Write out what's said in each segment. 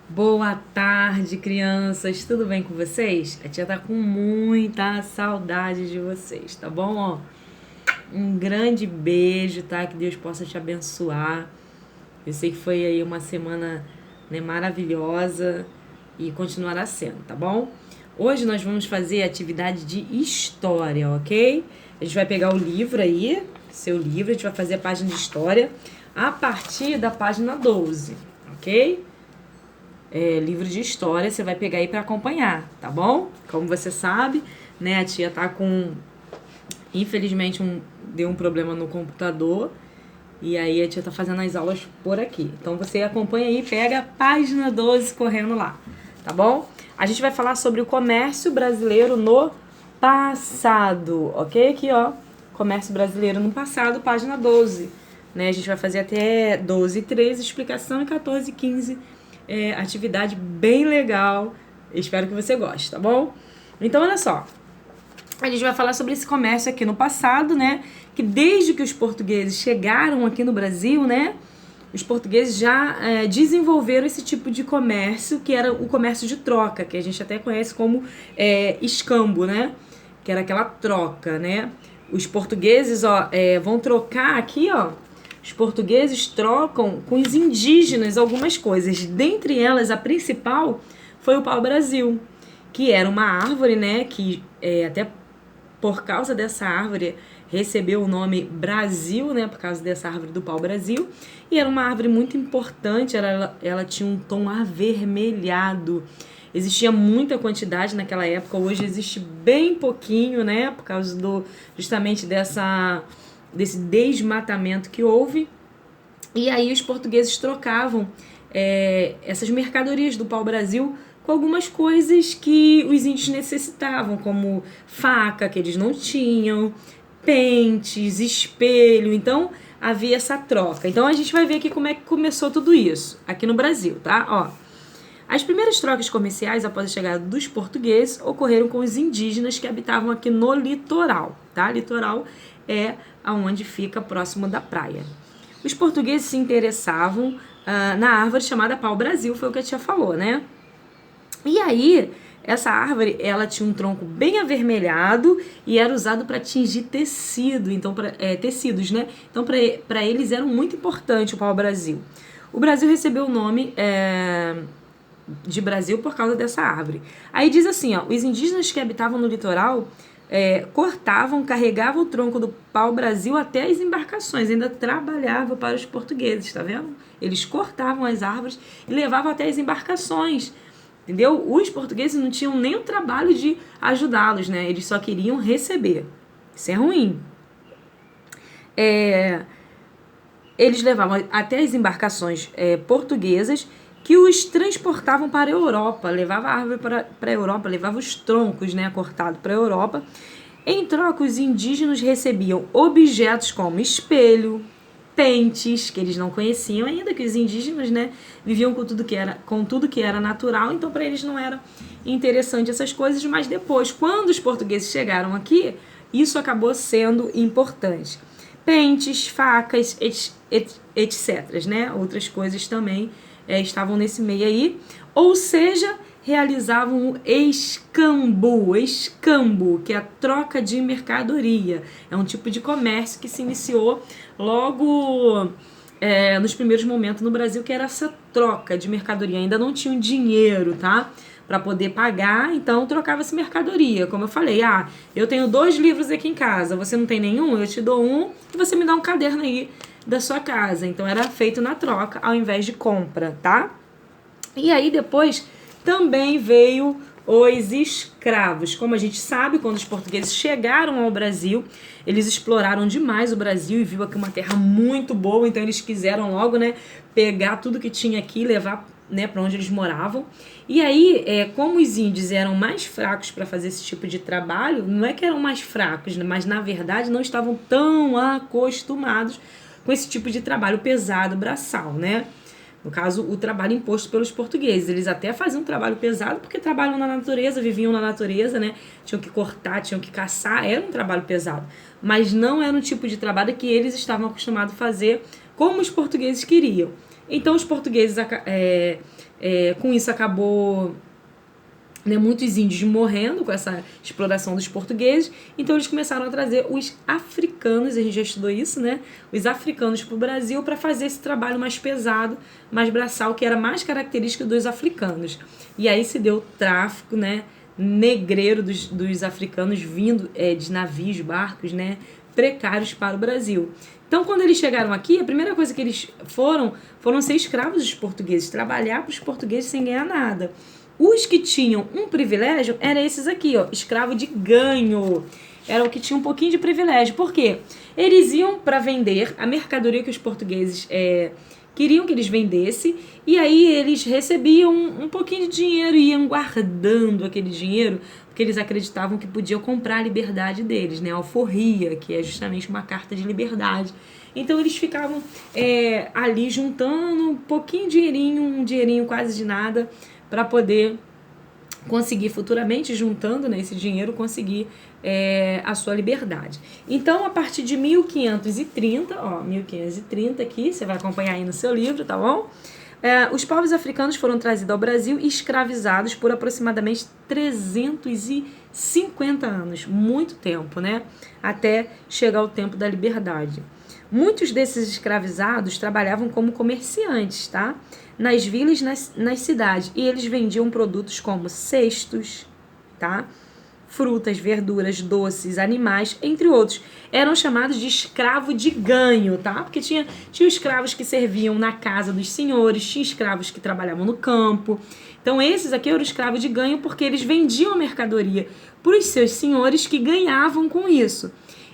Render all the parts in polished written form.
Boa tarde, crianças. Tudo bem com vocês? A tia tá com muita saudade de vocês, tá bom? Ó, um grande beijo, tá? Que Deus possa te abençoar. Eu sei que foi aí uma semana, né, maravilhosa e continuará sendo, tá bom? Hoje nós vamos fazer a atividade de história, ok? A gente vai pegar o livro aí, seu livro, a gente vai fazer a página de história a partir da página 12, ok? Livro de história, você vai pegar aí para acompanhar, tá bom? Como você sabe, né, a tia tá com, infelizmente, deu um problema no computador e aí a tia tá fazendo as aulas por aqui. Então você acompanha aí, pega a página 12 correndo lá, tá bom? A gente vai falar sobre o comércio brasileiro no passado, ok? Aqui, ó, comércio brasileiro no passado, página 12. Né? A gente vai fazer até 12 e 13, explicação, e 14 e 15, atividade bem legal. Espero que você goste, tá bom? Então, olha só. A gente vai falar sobre esse comércio aqui no passado, né? Que desde que os portugueses chegaram aqui no Brasil, né? Os portugueses já desenvolveram esse tipo de comércio, que era o comércio de troca, que a gente até conhece como escambo, né? Que era aquela troca, né? Os portugueses, ó, vão trocar aqui, ó. Os portugueses trocam com os indígenas algumas coisas. Dentre elas, a principal foi o pau-brasil, que era uma árvore, né? Que até por causa dessa árvore recebeu o nome Brasil, né? Por causa dessa árvore do pau-brasil. E era uma árvore muito importante, ela tinha um tom avermelhado. Existia muita quantidade naquela época, hoje existe bem pouquinho, né? Por causa justamente desse desmatamento que houve. E aí os portugueses trocavam essas mercadorias do pau-brasil com algumas coisas que os índios necessitavam, como faca, que eles não tinham, pentes, espelho. Então havia essa troca. Então a gente vai ver aqui como é que começou tudo isso aqui no Brasil, tá? Ó, as primeiras trocas comerciais após a chegada dos portugueses ocorreram com os indígenas que habitavam aqui no litoral, tá? Litoral é aonde fica próximo da praia. Os portugueses se interessavam na árvore chamada pau-brasil, foi o que a tia falou, né? E aí, essa árvore, ela tinha um tronco bem avermelhado e era usado para tingir tecido, então tecidos, né? Então, para eles era muito importante o pau-brasil. O Brasil recebeu o nome de Brasil por causa dessa árvore. Aí diz assim, ó, os indígenas que habitavam no litoral cortavam, carregavam o tronco do pau-brasil até as embarcações, ainda trabalhava para os portugueses, tá vendo? Eles cortavam as árvores e levavam até as embarcações, entendeu? Os portugueses não tinham nem o trabalho de ajudá-los, né? Eles só queriam receber. Isso é ruim. Eles levavam até as embarcações portuguesas que os transportavam para a Europa, levava a árvore para a Europa, levava os troncos, né, cortados para a Europa. Em troca, os indígenas recebiam objetos como espelho, pentes, que eles não conheciam ainda, que os indígenas, né, viviam com tudo que era natural, então para eles não era interessante essas coisas, mas depois, quando os portugueses chegaram aqui, isso acabou sendo importante. Pentes, facas, etc, né, outras coisas também estavam nesse meio aí, ou seja, realizavam o escambo, que é a troca de mercadoria. É um tipo de comércio que se iniciou logo nos primeiros momentos no Brasil, que era essa troca de mercadoria. Ainda não tinha dinheiro, tá? Para poder pagar, então trocava-se mercadoria. Como eu falei, eu tenho 2 livros aqui em casa, você não tem nenhum? Eu te dou um e você me dá um caderno aí da sua casa. Então era feito na troca ao invés de compra, tá? E aí depois também veio os escravos. Como a gente sabe, quando os portugueses chegaram ao Brasil, eles exploraram demais o Brasil e viu aqui uma terra muito boa, então eles quiseram logo, né, pegar tudo que tinha aqui e levar, né, para onde eles moravam. E aí, como os índios eram mais fracos para fazer esse tipo de trabalho, não é que eram mais fracos, mas na verdade não estavam tão acostumados com esse tipo de trabalho pesado, braçal, né? No caso, o trabalho imposto pelos portugueses. Eles até faziam um trabalho pesado porque trabalham na natureza, viviam na natureza, né? Tinham que cortar, tinham que caçar, era um trabalho pesado. Mas não era um tipo de trabalho que eles estavam acostumados a fazer como os portugueses queriam. Então os portugueses, com isso, acabou, né, muitos índios morrendo com essa exploração dos portugueses, então eles começaram a trazer os africanos, a gente já estudou isso, né, os africanos para o Brasil para fazer esse trabalho mais pesado, mais braçal, que era mais característico dos africanos. E aí se deu o tráfico, né, negreiro dos africanos vindo de navios, barcos, né, precários para o Brasil. Então, quando eles chegaram aqui, a primeira coisa que eles foram ser escravos dos portugueses, trabalhar para os portugueses sem ganhar nada. Os que tinham um privilégio eram esses aqui, ó, escravo de ganho. Era o que tinha um pouquinho de privilégio. Por quê? Eles iam para vender a mercadoria que os portugueses queriam que eles vendessem, e aí eles recebiam um pouquinho de dinheiro e iam guardando aquele dinheiro, porque eles acreditavam que podiam comprar a liberdade deles, né? A alforria, que é justamente uma carta de liberdade. Então eles ficavam ali juntando um pouquinho de dinheirinho, um dinheirinho quase de nada, para poder conseguir futuramente, juntando, né, esse dinheiro, conseguir a sua liberdade. Então, a partir de 1530, ó, 1530 aqui, você vai acompanhar aí no seu livro, tá bom? Os povos africanos foram trazidos ao Brasil e escravizados por aproximadamente 350 anos, muito tempo, né? Até chegar o tempo da liberdade. Muitos desses escravizados trabalhavam como comerciantes, tá? Nas vilas, nas cidades, e eles vendiam produtos como cestos, tá? Frutas, verduras, doces, animais, entre outros. Eram chamados de escravo de ganho, tá? Porque tinha escravos que serviam na casa dos senhores, tinha escravos que trabalhavam no campo. Então esses aqui eram escravos de ganho porque eles vendiam a mercadoria para os seus senhores que ganhavam com isso.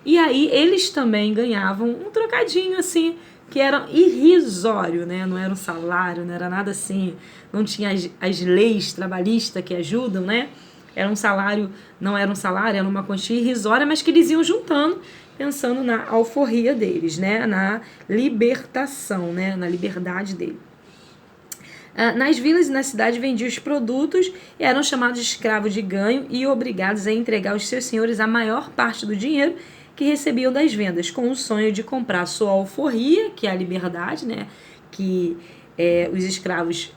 E aí eles também ganhavam um trocadinho assim, que era irrisório, né? Não era um salário, não era nada assim, não tinha as leis trabalhistas que ajudam, né? Era um salário, não era um salário, era uma quantia irrisória, mas que eles iam juntando, pensando na alforria deles, né? Na libertação, né? Na liberdade dele. Nas vilas e na cidade vendiam os produtos e eram chamados de escravos de ganho e obrigados a entregar aos seus senhores a maior parte do dinheiro que recebiam das vendas, com o sonho de comprar sua alforria, que é a liberdade, né, que os escravos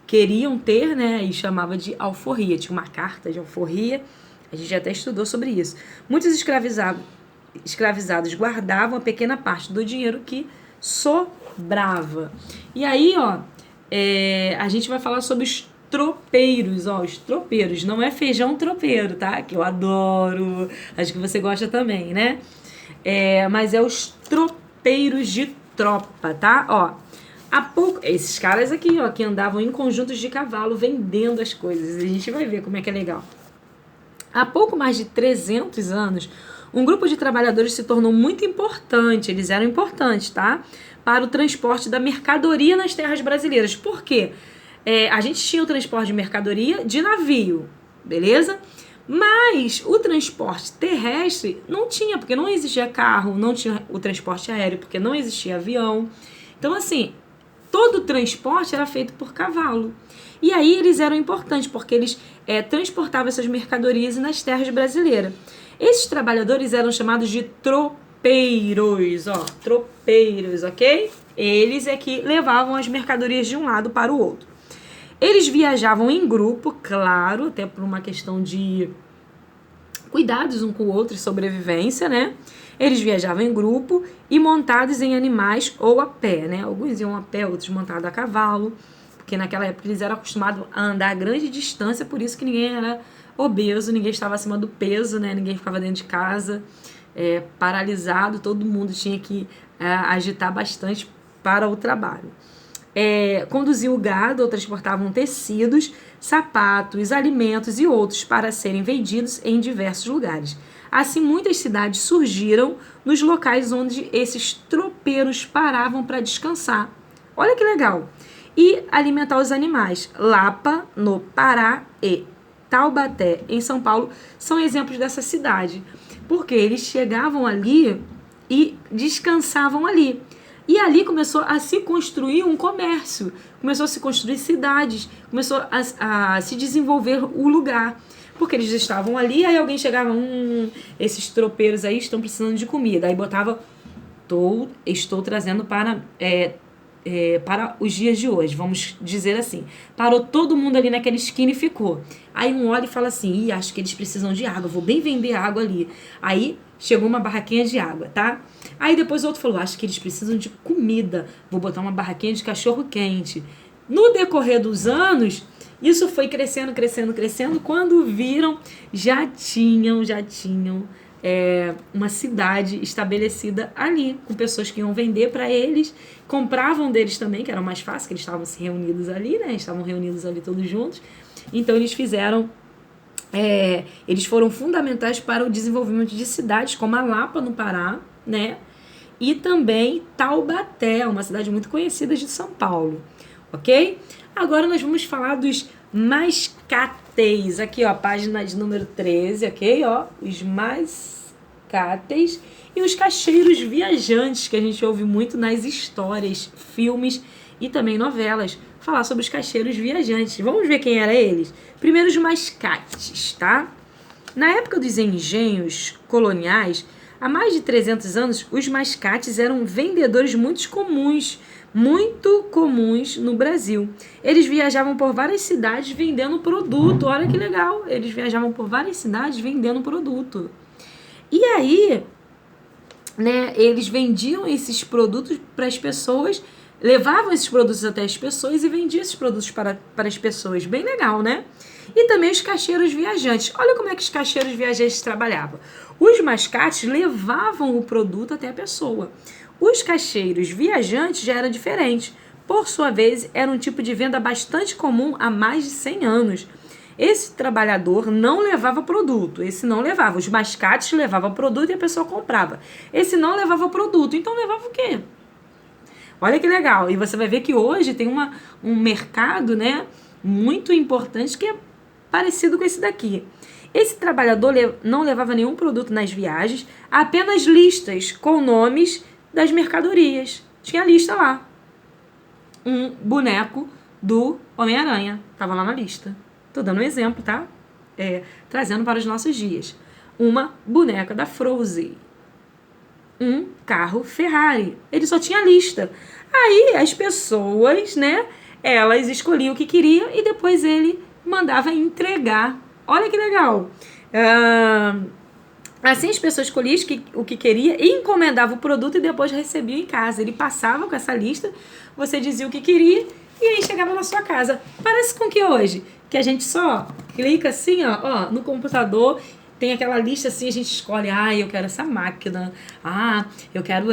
queriam ter, né, e chamava de alforria, tinha uma carta de alforria, a gente até estudou sobre isso. Muitos escravizados guardavam a pequena parte do dinheiro que sobrava. E aí, ó, a gente vai falar sobre os tropeiros, ó, os tropeiros, não é feijão tropeiro, tá? Que eu adoro, acho que você gosta também, né? Mas é os tropeiros de tropa, tá? Ó, há pouco, esses caras aqui, ó, que andavam em conjuntos de cavalo vendendo as coisas, a gente vai ver como é que é legal. Há pouco mais de 300 anos, um grupo de trabalhadores se tornou muito importante, eles eram importantes, tá? Para o transporte da mercadoria nas terras brasileiras. Por quê? A gente tinha o transporte de mercadoria de navio, beleza? Mas o transporte terrestre não tinha, porque não existia carro, não tinha o transporte aéreo, porque não existia avião. Então, assim, todo o transporte era feito por cavalo. E aí eles eram importantes, porque eles transportavam essas mercadorias nas terras brasileiras. Esses trabalhadores eram chamados de tropeiros, ó, tropeiros, ok? Eles é que levavam as mercadorias de um lado para o outro. Eles viajavam em grupo, claro, até por uma questão de cuidados um com o outro e sobrevivência, né? Eles viajavam em grupo e montados em animais ou a pé, né? Alguns iam a pé, outros montados a cavalo, porque naquela época eles eram acostumados a andar a grande distância, por isso que ninguém era obeso, ninguém estava acima do peso, né? Ninguém ficava dentro de casa paralisado, todo mundo tinha que agitar bastante para o trabalho. Conduziam o gado ou transportavam tecidos, sapatos, alimentos e outros para serem vendidos em diversos lugares. Assim, muitas cidades surgiram nos locais onde esses tropeiros paravam para descansar. Olha que legal! E alimentar os animais. Lapa, no Pará, e Taubaté, em São Paulo, são exemplos dessa cidade. Porque eles chegavam ali e descansavam ali. E ali começou a se construir um comércio, começou a se construir cidades, começou a se desenvolver o lugar. Porque eles estavam ali, aí alguém chegava, esses tropeiros aí estão precisando de comida. Aí botava, estou trazendo para para os dias de hoje, vamos dizer assim. Parou todo mundo ali naquela esquina e ficou. Aí um olha e fala assim, acho que eles precisam de água, vou bem vender água ali. Aí chegou uma barraquinha de água, tá? Aí depois o outro falou, acho que eles precisam de comida, vou botar uma barraquinha de cachorro quente. No decorrer dos anos, isso foi crescendo, crescendo, crescendo. Quando viram, já tinham uma cidade estabelecida ali, com pessoas que iam vender para eles, compravam deles também, que era mais fácil, que eles estavam se reunidos ali, né? Estavam reunidos ali todos juntos. Então eles fizeram, eles foram fundamentais para o desenvolvimento de cidades como a Lapa, no Pará, né? E também Taubaté, uma cidade muito conhecida de São Paulo, ok? Agora nós vamos falar dos mascateis, aqui ó, página de número 13, ok? Ó, os mascateis e os cacheiros viajantes, que a gente ouve muito nas histórias, filmes e também novelas, falar sobre os cacheiros viajantes. Vamos ver quem eram eles? Primeiro os mascates, tá? Na época dos engenhos coloniais, há mais de 300 anos, os mascates eram vendedores muito comuns no Brasil. Eles viajavam por várias cidades vendendo produto. Olha que legal! Eles viajavam por várias cidades vendendo produto. E aí, né, eles vendiam esses produtos para as pessoas, levavam esses produtos até as pessoas e vendiam esses produtos para as pessoas. Bem legal, né? E também os cacheiros viajantes. Olha como é que os cacheiros viajantes trabalhavam. Os mascates levavam o produto até a pessoa. Os cacheiros viajantes já era diferente. Por sua vez, era um tipo de venda bastante comum há mais de 100 anos. Esse trabalhador não levava produto, esse não levava. Os mascates levavam produto e a pessoa comprava. Esse não levava produto, então levava o quê? Olha que legal. E você vai ver que hoje tem um mercado, né, muito importante que é parecido com esse daqui. Esse trabalhador não levava nenhum produto nas viagens, apenas listas com nomes das mercadorias. Tinha lista lá. Um boneco do Homem-Aranha estava lá na lista. Tô dando um exemplo, tá? Trazendo para os nossos dias. Uma boneca da Frozen. Um carro Ferrari. Ele só tinha lista. Aí as pessoas, né, elas escolhiam o que queriam e depois ele mandava entregar. Olha que legal. Assim as pessoas escolhiam o que queria e encomendavam o produto e depois recebiam em casa. Ele passava com essa lista, você dizia o que queria e aí chegava na sua casa. Parece com que hoje, que a gente só clica assim, ó, no computador, tem aquela lista assim, a gente escolhe, eu quero essa máquina, eu quero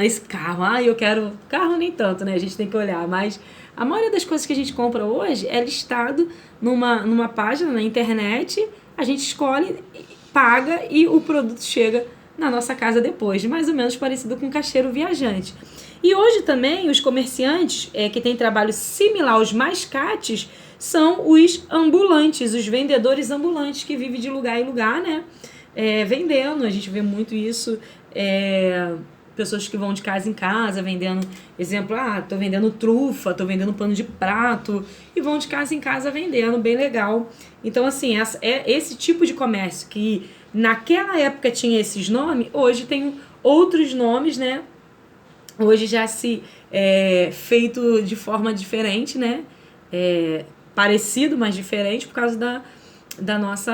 esse carro, eu quero... Carro nem tanto, né? A gente tem que olhar, mas a maioria das coisas que a gente compra hoje é listado numa página na internet, a gente escolhe, paga e o produto chega na nossa casa depois, mais ou menos parecido com um caixeiro viajante. E hoje também os comerciantes que têm trabalho similar aos mascates são os ambulantes, os vendedores ambulantes que vivem de lugar em lugar, né? Vendendo, a gente vê muito isso, pessoas que vão de casa em casa vendendo, exemplo, tô vendendo trufa, tô vendendo pano de prato, e vão de casa em casa vendendo, bem legal. Então, assim, esse tipo de comércio que naquela época tinha esses nomes, hoje tem outros nomes, né? Hoje já se feito de forma diferente, né? Parecido, mas diferente por causa da nossa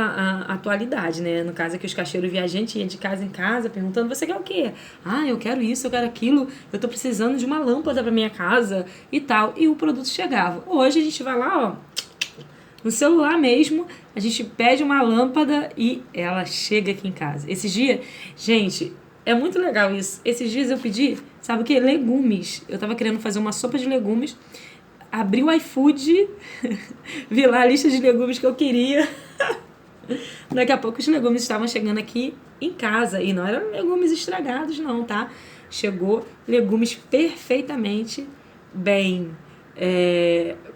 atualidade, né? No caso aqui, os cacheiros viajantes iam de casa em casa perguntando, você quer o quê? Eu quero isso, eu quero aquilo, eu tô precisando de uma lâmpada pra minha casa e tal. E o produto chegava. Hoje a gente vai lá, no celular mesmo, a gente pede uma lâmpada e ela chega aqui em casa. Esses dias, gente, é muito legal isso. Esses dias eu pedi, sabe o quê? Legumes. Eu tava querendo fazer uma sopa de legumes, abri o iFood, vi lá a lista de legumes que eu queria. Daqui a pouco os legumes estavam chegando aqui em casa. E não eram legumes estragados não, tá? Chegou legumes perfeitamente bem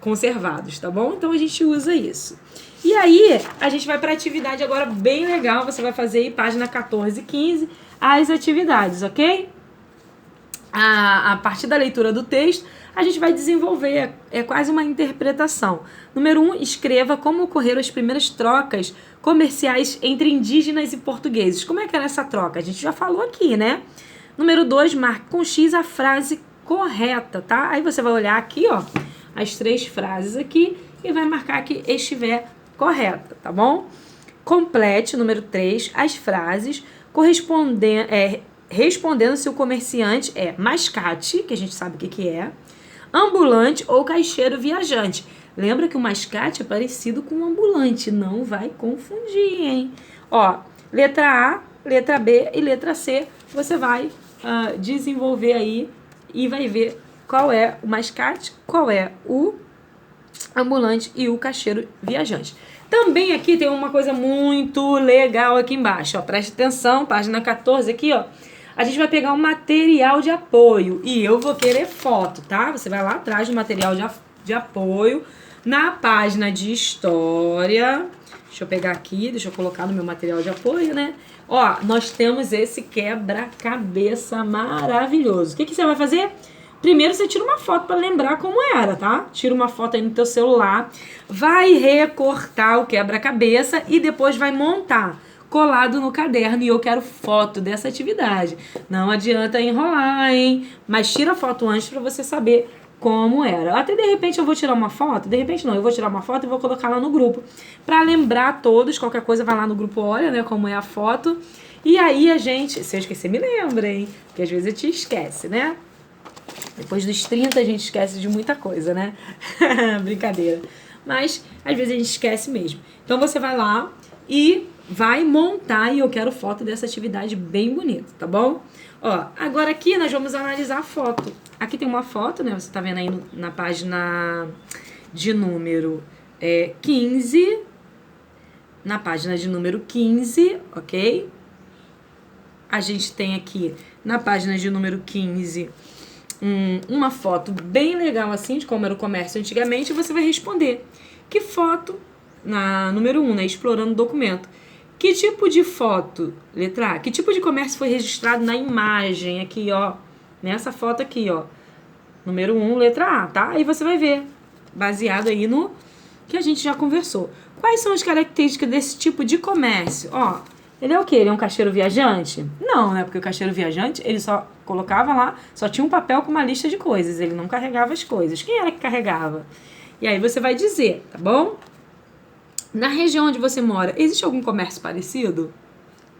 conservados, tá bom? Então a gente usa isso. E aí, a gente vai para atividade agora bem legal. Você vai fazer aí, página 14 e 15, as atividades, ok? A partir da leitura do texto, a gente vai desenvolver, quase uma interpretação. Número 1, escreva como ocorreram as primeiras trocas comerciais entre indígenas e portugueses. Como é que era essa troca? A gente já falou aqui, né? Número 2, marque com X a frase correta, tá? Aí você vai olhar aqui, ó, as 3 frases aqui e vai marcar que estiver correta, tá bom? Complete, número 3, as frases respondendo se o comerciante é mascate, que a gente sabe o que é, ambulante ou caixeiro viajante. Lembra que o mascate é parecido com o ambulante, não vai confundir, hein? Ó, letra A, letra B e letra C, você vai desenvolver aí e vai ver qual é o mascate, qual é o ambulante e o caixeiro viajante. Também aqui tem uma coisa muito legal aqui embaixo, ó, preste atenção, página 14 aqui, ó. A gente vai pegar um material de apoio e eu vou querer foto, tá? Você vai lá atrás do material de apoio, na página de história. Deixa eu pegar aqui, deixa eu colocar no meu material de apoio, né? Ó, nós temos esse quebra-cabeça maravilhoso. O que você vai fazer? Primeiro você tira uma foto para lembrar como era, tá? Tira uma foto aí no teu celular, vai recortar o quebra-cabeça e depois vai montar colado no caderno, e eu quero foto dessa atividade. Não adianta enrolar, hein? Mas tira a foto antes para você saber como era. Até de repente eu vou tirar uma foto, de repente não, eu vou tirar uma foto e vou colocar lá no grupo. Para lembrar todos, qualquer coisa vai lá no grupo, olha, né, como é a foto. E aí a gente, se eu esquecer, me lembra, hein? Porque às vezes a gente esquece, né? Depois dos 30 a gente esquece de muita coisa, né? Brincadeira. Mas às vezes a gente esquece mesmo. Então você vai lá e vai montar, e eu quero foto dessa atividade bem bonita, tá bom? Ó, agora aqui nós vamos analisar a foto. Aqui tem uma foto, né? Você tá vendo aí na página de número 15. Na página de número 15, ok? A gente tem aqui na página de número 15 uma foto bem legal assim, de como era o comércio antigamente, e você vai responder. Que foto? Na número 1, né? Explorando o documento. Que tipo de foto, letra A, que tipo de comércio foi registrado na imagem aqui, ó, nessa foto aqui, ó, número 1, letra A, tá? Aí você vai ver, baseado aí no que a gente já conversou. Quais são as características desse tipo de comércio? Ó, ele é o quê? Ele é um caixeiro viajante? Não, né? Porque o caixeiro viajante, ele só colocava lá, só tinha um papel com uma lista de coisas, ele não carregava as coisas. Quem era que carregava? E aí você vai dizer, tá bom? Na região onde você mora, existe algum comércio parecido?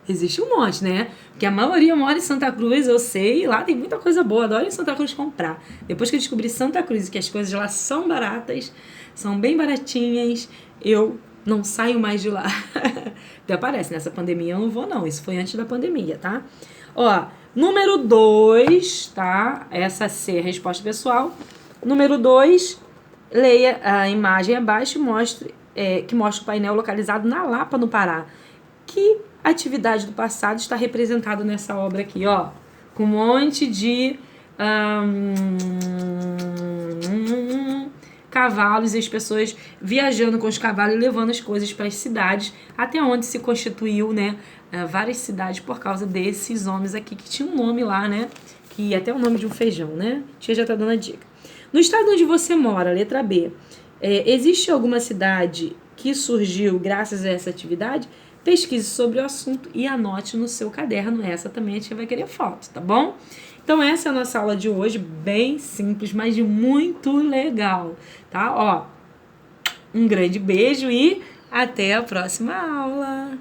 Existe um monte, né? Porque a maioria mora em Santa Cruz, eu sei, e lá tem muita coisa boa, adoro em Santa Cruz comprar. Depois que eu descobri Santa Cruz e que as coisas lá são baratas, são bem baratinhas, eu não saio mais de lá. Até parece, nessa pandemia eu não vou não, isso foi antes da pandemia, tá? Ó, número 2, tá? Essa é a resposta pessoal. Número 2, leia a imagem abaixo e que mostra o painel localizado na Lapa, no Pará. Que atividade do passado está representada nessa obra aqui, ó? Com um monte de cavalos e as pessoas viajando com os cavalos e levando as coisas para as cidades, até onde se constituiu, né, várias cidades por causa desses homens aqui, que tinha um nome lá, né? Que até o nome de um feijão, né? Tia já tá dando a dica. No estado onde você mora, letra B, existe alguma cidade que surgiu graças a essa atividade? Pesquise sobre o assunto e anote no seu caderno. Essa também a gente vai querer foto, tá bom? Então essa é a nossa aula de hoje, bem simples, mas muito legal, tá? Ó, um grande beijo e até a próxima aula!